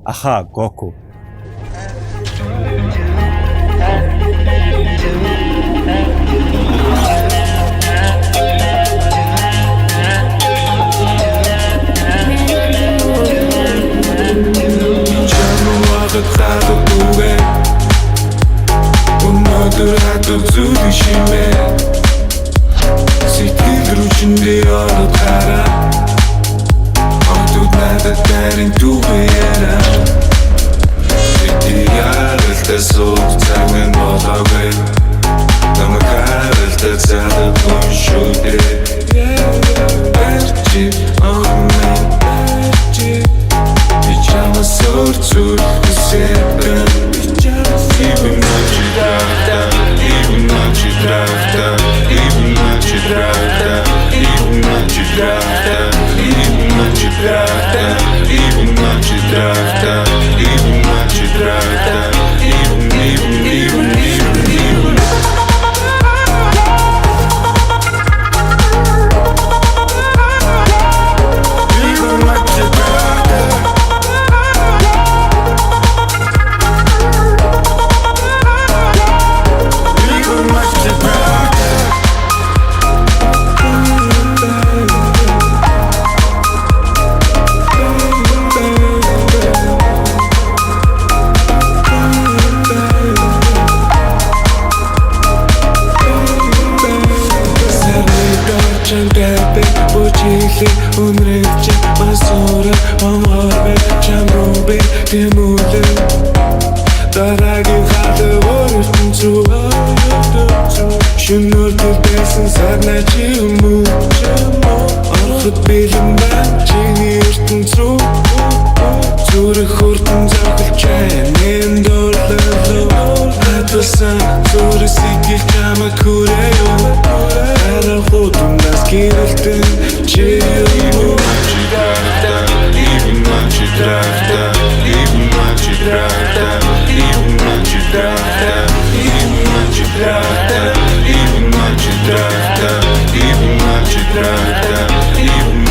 Аха Гоку. Өнөөдөр хатуу зүйлийг шимээ Сэтгэл рүү чиндээ ороод хараа Охтууд надад дайрын түүхээ яра Сэтгэл яралтай суух цаг минь болоогүй Намайг харалтай цаадад хүн шүү дээ Барчи охмэн Би чамаас сурцуул хүсэбэн Even ночи драхта, even ночи драхта, even ночи драхта, even ночи драхта, even ночи драхта, even ночи драхта, even ночи драхта, even Өнрөж масуура амарбэ чамрубэ тэмүүлэ дараагийн хадварт зүг шинээр төсөн сарна чи юм ороход бэлэн байна чиний ертөнц рүү зүрх хурдан зовлож байна дөрөлөө хатсан зүрсийг чамаг хүрээё арай хутунаас гэрэлтэн чи Even ночи драхта, even ночи драхта, even ночи драхта, even ночи драхта, even ночи драхта, even ночи драхта, even ночи драхта, even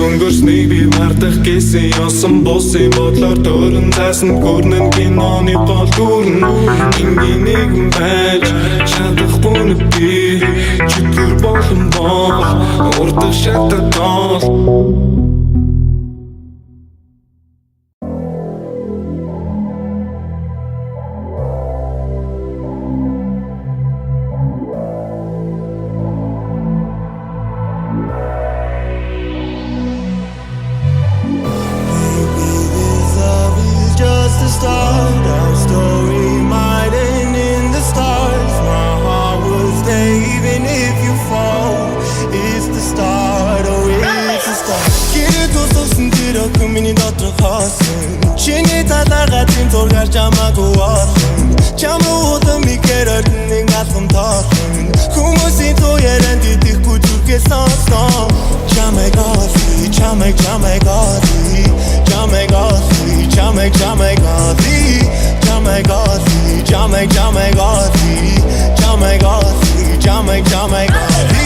Өнгөрснийг би мартах гэсэн ёсон бусын бодлоор төрөн заасан гүрнэн киноны гол дүрн ингийн нэгэн байж чадахгүй нь би чөтгөр болон бол урдах шататол Миний дотор хоосон чиний талаараа тийм зургаар чамаагүй болсон чамаа микэрд нэг алхам тоосон хүмүүсийн туяаран дидэхгүй зүрхээ сонсон чамайг голи чамайг голи чамайг голи чамайг голи чамайг голи чамайг голи чамайг голи чамайг голи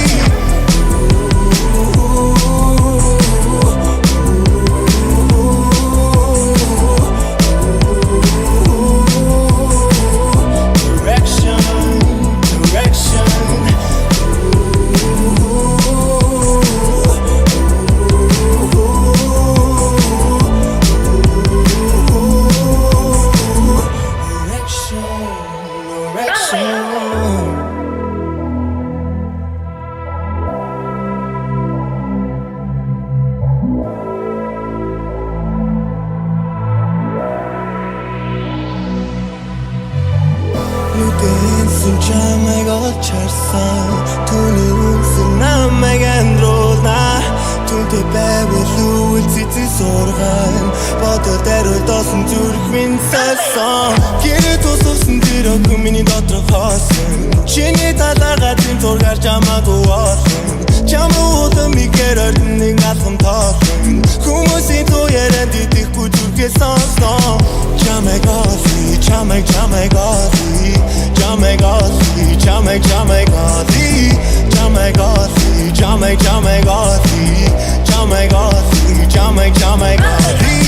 Чамайг олчарсан түүний үнсэн намайг андруулна түүнтэй байвал үлцэцэ сургаан бодол даруй досон зүрх минь сасан гэрээ туссан тэр охин миний дотор хоосон чиний талаараа тийм зургаар чамаагүй болсон чамаа микэрд нэг алхам тоосон хүмүүсийн туяаран дидэхгүй зүрхээ сонсон чамайг голи чамайг голи чамайг голи чамайг голи чамайг голи чамайг голи чамайг голи чамайг голи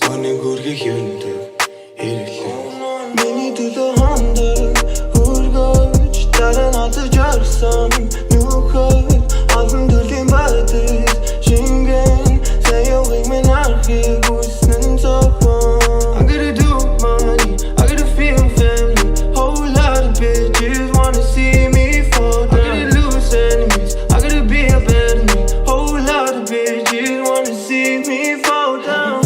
Өнөг үргэх юундаг хэрэглэн Миний төлөө хондог хөргөж дараа надад жарсан нөхөр олон төрлийн байтал шингэн саяугыг минь архийг үснэн цохон I gotta do money, I gotta feel family Whole lot of bitches wanna see me fall down I gotta lose enemies, I gotta be a better me Whole lot of bitches wanna see me fall down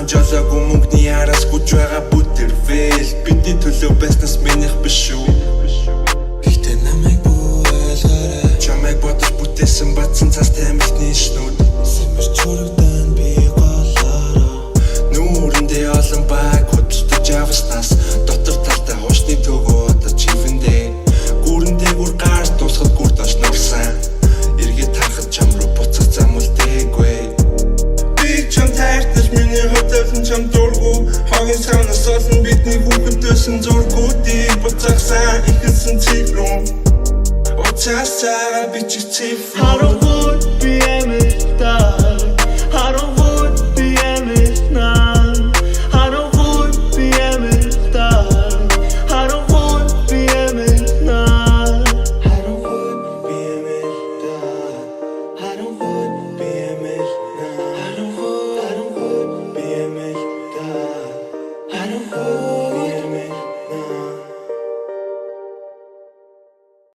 Жолоогүй мөнгөний араас гүж байгаа бүтэр фейл Бидний төлөө байснаас минийх биш шүү Гэхдээ намайг бүэлгээрэй Чамайг бодож бүтээсэн батсан цаас тамилтны шнүүд Сэмэр чурагдан би голоороо Нүүрэндээ олон баг хөдөлтөж авснаас Дотор талтай хуушны төгөө одоо чивэндээ Гүүрэндээ гүр гарч дуусахад гүр дош нурсан Эргээд тарахад чам руу буцах зам үлдээгүй Би чам таартай миний хөдөлн чам дургу Хогийн саунаас олон бидний хүүхэдтэйсэн зургуудыг буцаасан ихэлсэн цифрун Уцаасаа би чи цифрун Харахгүй би эмэхтэй